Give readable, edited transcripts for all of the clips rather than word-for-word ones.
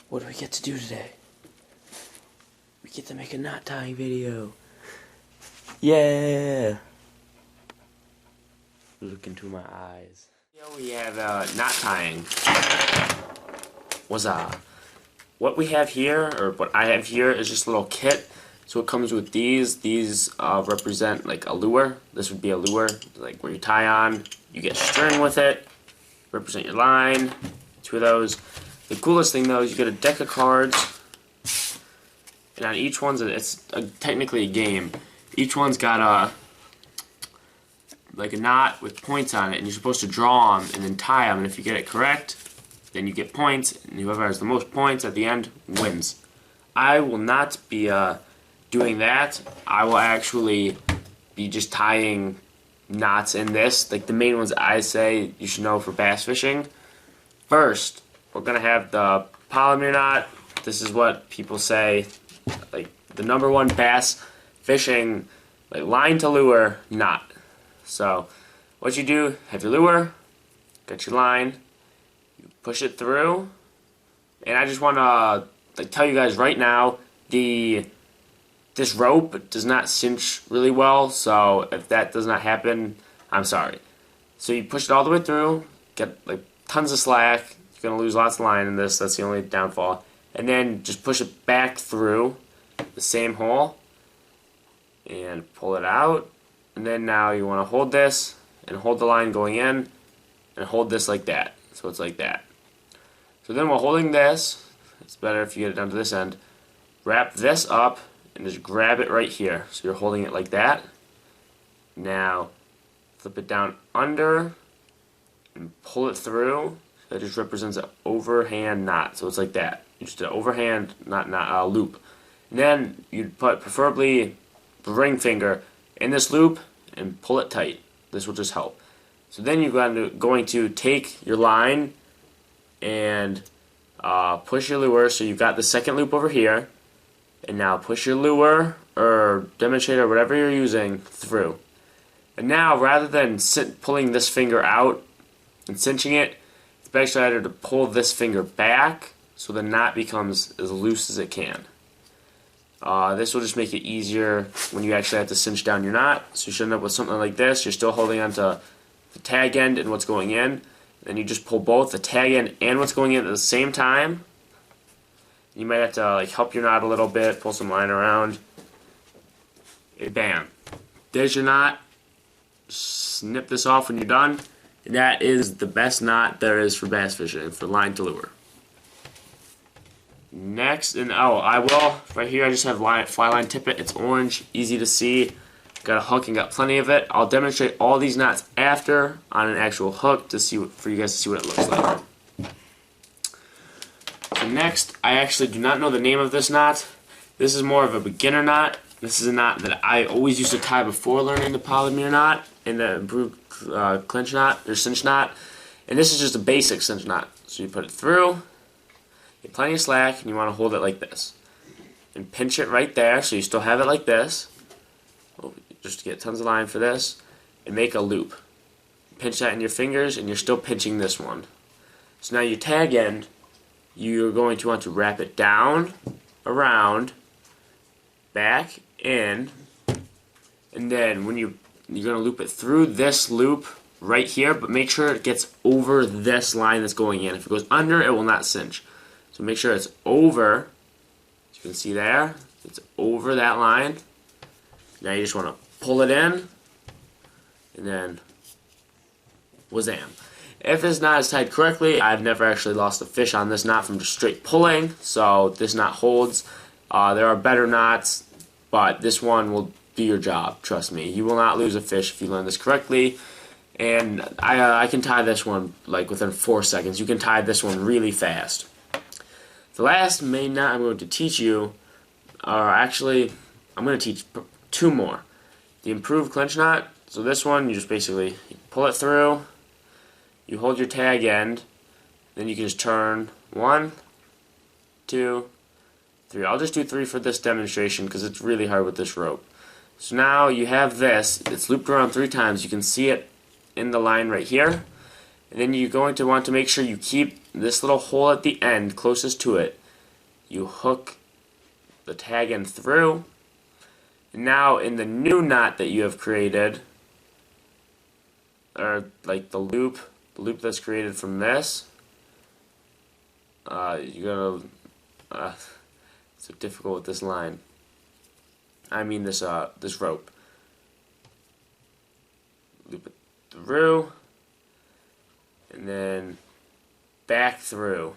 What do we get to do today? We get to make a knot tying video. Yeah! Look into my eyes. Here we have knot tying. What we have here, or what I have here, is just a little kit. So it comes with these. These represent like a lure. This would be a lure, like where you tie on. You get string with it. Represent your line. 2 of those. The coolest thing though is you get a deck of cards, and on each one's technically a game. Each one's got like a knot with points on it, and you're supposed to draw them and then tie them. And if you get it correct, then you get points, and whoever has the most points at the end wins. I will not be doing that. I will actually be just tying knots in this, like the main ones I say you should know for bass fishing. First, we're gonna have the Palomar Knot. This is what people say, like the #1 bass fishing, like line to lure knot. So, what you do, have your lure, got your line, you push it through, and I just want to tell you guys right now, this rope does not cinch really well, so if that does not happen, I'm sorry. So you push it all the way through, get like tons of slack, you're going to lose lots of line in this, that's the only downfall, and then just push it back through the same hole, and pull it out, and then now you want to hold this, and hold the line going in, and hold this like that, so it's like that. So then while holding this, it's better if you get it down to this end, wrap this up, and just grab it right here. So you're holding it like that. Now flip it down under and pull it through. That just represents an overhand knot. So it's like that. You just do an overhand knot loop. And then you'd put preferably the ring finger in this loop and pull it tight. This will just help. So then you're going to take your line and push your lure. So you've got the second loop over here. And now push your lure or demonstrator, whatever you're using, through. And now, rather than pulling this finger out and cinching it, it's better to pull this finger back so the knot becomes as loose as it can. This will just make it easier when you actually have to cinch down your knot. So you should end up with something like this. You're still holding onto the tag end and what's going in. Then you just pull both the tag end and what's going in at the same time. You might have to like help your knot a little bit, pull some line around. And bam. There's your knot. Snip this off when you're done. And that is the best knot there is for bass fishing, for line to lure. Next, and I will, right here I just have fly line tippet. It's orange, easy to see. Got a hook and got plenty of it. I'll demonstrate all these knots after on an actual hook to see for you guys to see what it looks like. So next, I actually do not know the name of this knot. This is more of a beginner knot. This is a knot that I always used to tie before learning the Palomar Knot and the improved clinch knot or cinch knot. And this is just a basic cinch knot. So you put it through, get plenty of slack, and you want to hold it like this. And pinch it right there so you still have it like this. Just to get tons of line for this. And make a loop. Pinch that in your fingers, and you're still pinching this one. So now your tag end, you're going to want to wrap it down, around, back, in, and then when you're going to loop it through this loop right here, but make sure it gets over this line that's going in. If it goes under, it will not cinch. So make sure it's over, as you can see there, it's over that line. Now you just want to pull it in, and then wazam. If this knot is tied correctly, I've never actually lost a fish on this knot from just straight pulling, so this knot holds. There are better knots, but this one will do your job, trust me. You will not lose a fish if you learn this correctly, and I can tie this one like within 4 seconds. You can tie this one really fast. The last main knot I'm going to teach you are actually, I'm going to teach 2 more. The improved clinch knot, so this one you just basically pull it through, you hold your tag end, then you can just turn 1, 2, 3. I'll just do 3 for this demonstration because it's really hard with this rope. So now you have this, it's looped around 3 times. You can see it in the line right here. And then you're going to want to make sure you keep this little hole at the end closest to it. you hook the tag end through. Now in the new knot that you have created, or like the loop that's created from this, you're gonna it's so difficult with this line. I mean this this rope. Loop it through, and then back through,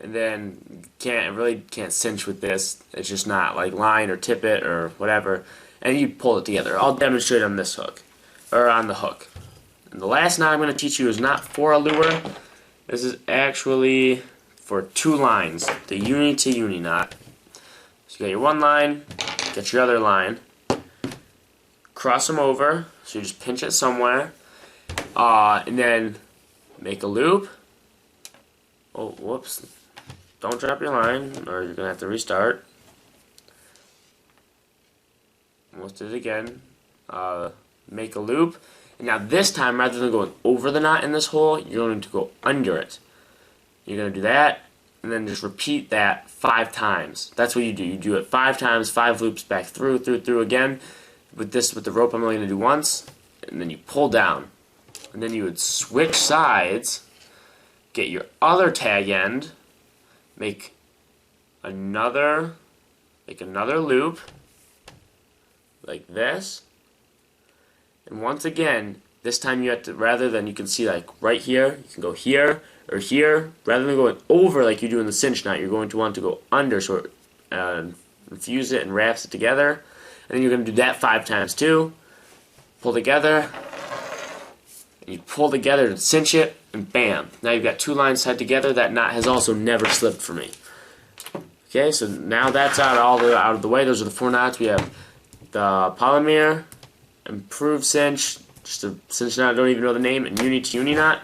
and then really can't cinch with this. It's just not like line or tippet or whatever, and you pull it together. I'll demonstrate on this hook, or on the hook. And the last knot I'm going to teach you is not for a lure. This is actually for 2 lines, the uni to uni knot. So you got your one line, get your other line, cross them over, so you just pinch it somewhere, and then make a loop. Oh, whoops. Don't drop your line, or you're going to have to restart. Almost did it again. Make a loop. And now this time, rather than going over the knot in this hole, you're going to go under it. You're going to do that, and then just repeat that 5 times. That's what you do. You do it 5 times, 5 loops back through again. With the rope, I'm only going to do once, and then you pull down. And then you would switch sides, get your other tag end, make another loop, like this. And once again, this time you have to, rather than, you can see like right here, you can go here or here. Rather than going over like you do in the cinch knot, you're going to want to go under, so it infuse it and wraps it together. And then you're going to do that 5 times too. Pull together, and you pull together to cinch it, and bam! Now you've got 2 lines tied together. That knot has also never slipped for me. Okay, so now that's out of the way. Those are the 4 knots. We have the Palomar, improved cinch, just a cinch knot I don't even know the name, and uni to uni knot.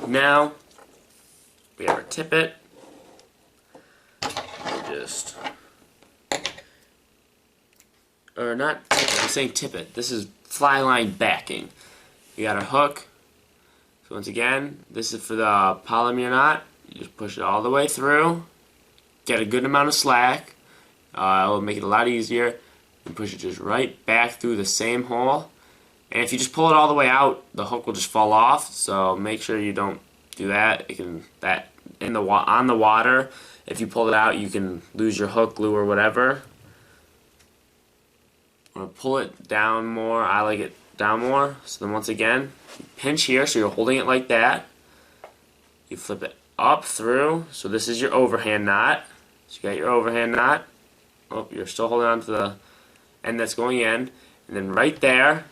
Now we have our tippet. Just, or not tippet, I'm saying tippet. This is fly line backing. We got our hook. So once again, this is for the Palomar knot. You just push it all the way through. Get a good amount of slack. It'll make it a lot easier. And push it just right back through the same hole. And if you just pull it all the way out, the hook will just fall off. So make sure you don't do that. It can on the water. If you pull it out, you can lose your hook, lure, whatever. I'm gonna pull it down more. I like it down more. So then once again, you pinch here, so you're holding it like that. You flip it up through. So this is your overhand knot. So you got your overhand knot. Oh, you're still holding on to the end that's going in. And then right there,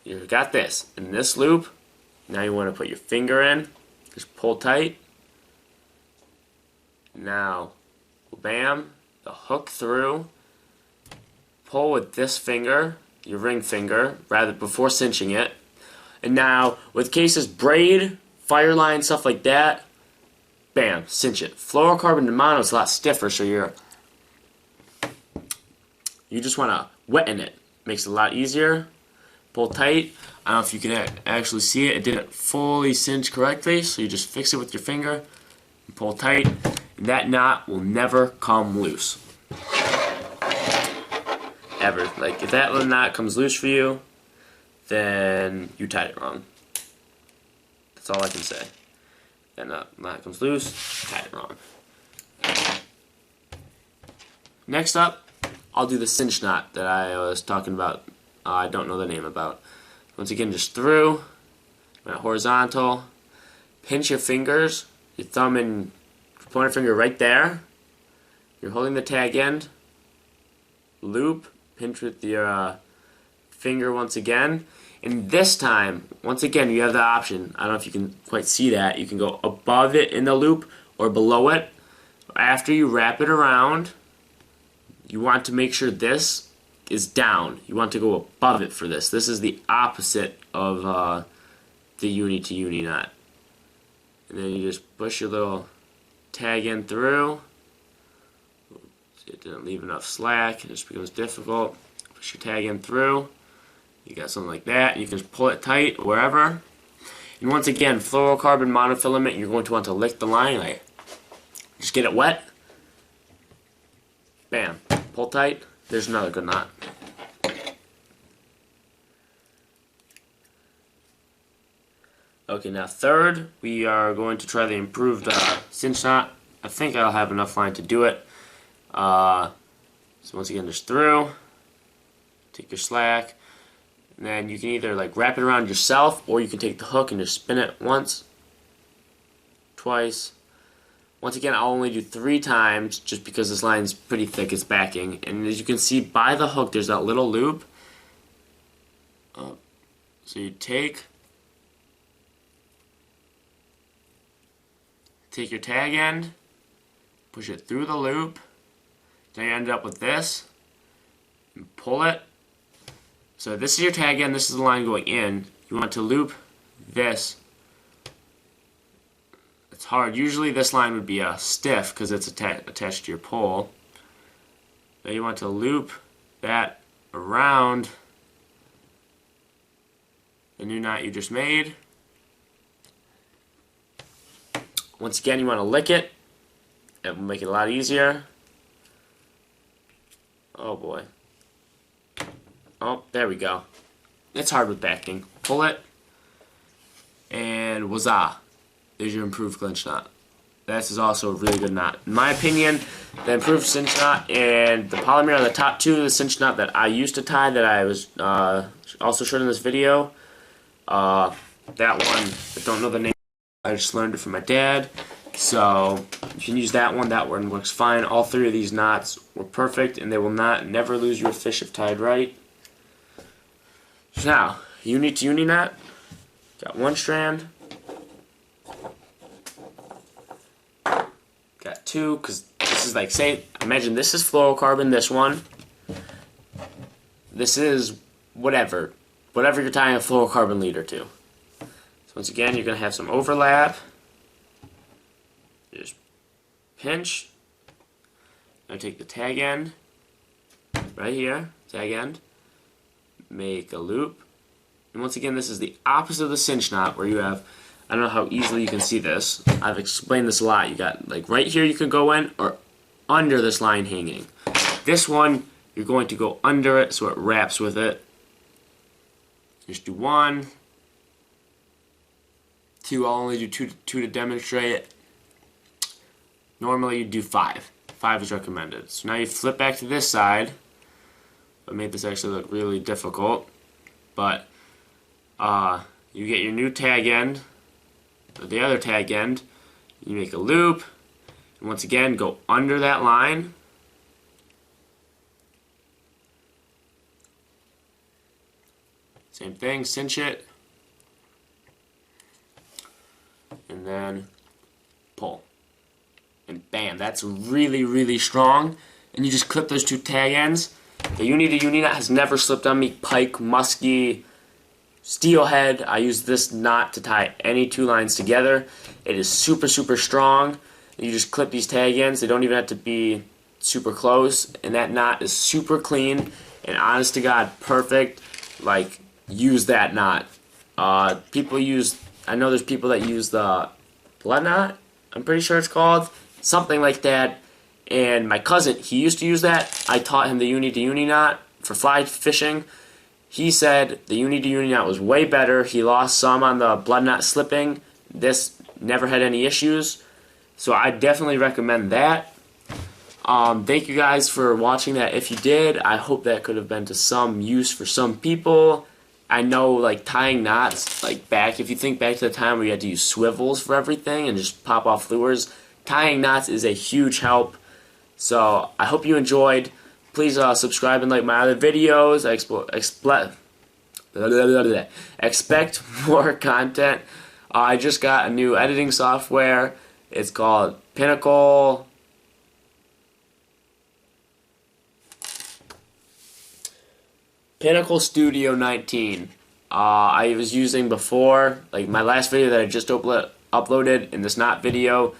you've got this. In this loop, now you want to put your finger in. Just pull tight. Now, bam, the hook through. Pull with this finger, your ring finger, rather before cinching it. And now, with cases braid, fire line, stuff like that, bam, cinch it. Fluorocarbon to mono is a lot stiffer, so you just want to wetten it. Makes it a lot easier. Pull tight. I don't know if you can actually see it. It didn't fully cinch correctly, so you just fix it with your finger and pull tight. And that knot will never come loose. Ever. Like, if that little knot comes loose for you, then you tied it wrong. That's all I can say. That knot comes loose, tied it wrong. Next up, I'll do the cinch knot that I was talking about. I don't know the name about. Once again, just through, horizontal, pinch your fingers, your thumb and pointer finger right there. You're holding the tag end, loop, pinch with your finger once again. And this time, once again, you have the option. I don't know if you can quite see that. You can go above it in the loop or below it. After you wrap it around, you want to make sure this is down. You want to go above it for this. This is the opposite of the uni to uni knot. And then you just push your little tag in through. See, it didn't leave enough slack. It just becomes difficult. Push your tag in through. You got something like that. You can just pull it tight wherever. And once again, fluorocarbon monofilament, you're going to want to lick the line. Just get it wet. Bam. Pull tight. There's another good knot. Okay, now third, we are going to try the improved cinch knot. I think I'll have enough line to do it. So once again, just through. Take your slack. And then you can either like wrap it around yourself, or you can take the hook and just spin it once, twice. Once again, I'll only do 3 times just because this line's pretty thick, it's backing. And as you can see by the hook, there's that little loop. So you take your tag end, push it through the loop, then you end up with this, and pull it. So this is your tag end, this is the line going in. You want to loop this. It's hard. Usually this line would be stiff because it's attached to your pole. Then you want to loop that around the new knot you just made. Once again, you want to lick it. It will make it a lot easier. Oh boy. Oh, there we go. It's hard with backing. Pull it, and wazah. There's your improved clinch knot. This is also a really good knot. In my opinion, the improved cinch knot and the Palomar are the top 2 of the cinch knot that I used to tie that I was also showed in this video. That one, I don't know the name. I just learned it from my dad. So you can use that one. That one works fine. All 3 of these knots were perfect, and they will never lose your fish if tied right. So now, uni to uni knot. Got 1 strand. Got 2, because this is like, say, imagine this is fluorocarbon, this one. This is whatever you're tying a fluorocarbon leader to. So once again, you're going to have some overlap. Just pinch. Now take the tag end, right here, tag end, make a loop. And once again, this is the opposite of the cinch knot, where you have, I don't know how easily you can see this. I've explained this a lot. You got like right here you can go in, or under this line hanging. This one, you're going to go under it so it wraps with it. Just do 1, 2. I'll only do two to demonstrate it. Normally you do 5. 5 is recommended. So now you flip back to this side. I made this actually look really difficult, but you get your new tag end, or the other tag end. You make a loop, and once again go under that line. Same thing, cinch it, and then pull. And bam, that's really, really strong. And you just clip those 2 tag ends. The uni to uni knot has never slipped on me. Pike, musky, steelhead. I use this knot to tie any 2 lines together. It is super, super strong. You just clip these tag ends. They don't even have to be super close. And that knot is super clean. And honest to God, perfect. Like, use that knot. People use, I know there's people that use the blood knot, I'm pretty sure it's called. Something like that. And my cousin, he used to use that. I taught him the uni to uni knot for fly fishing. He said the uni to uni knot was way better. He lost some on the blood knot slipping. This never had any issues. So I definitely recommend that. Thank you guys for watching that. If you did, I hope that could have been to some use for some people. I know, like, tying knots, like, if you think back to the time where you had to use swivels for everything and just pop off lures, tying knots is a huge help. So I hope you enjoyed. Please subscribe and like my other videos. Expect more content. I just got a new editing software. It's called Pinnacle Studio 19. I was using before, like my last video that I just uploaded in this knot video,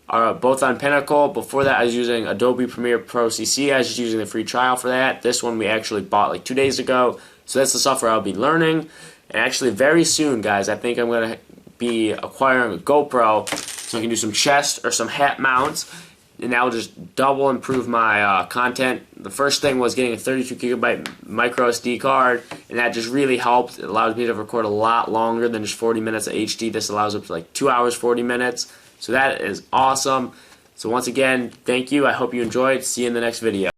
are both on Pinnacle. Before that I was using Adobe Premiere Pro CC. I was just using the free trial for that. This one we actually bought like 2 days ago. So that's the software I'll be learning. And actually very soon, guys, I think I'm going to be acquiring a GoPro so I can do some chest or some hat mounts, and that will just double improve my content. The first thing was getting a 32 gigabyte micro SD card, and that just really helped. It allows me to record a lot longer than just 40 minutes of HD. This allows up to like 2 hours 40 minutes, so that is awesome. So once again, thank you. I hope you enjoyed. See you in the next video.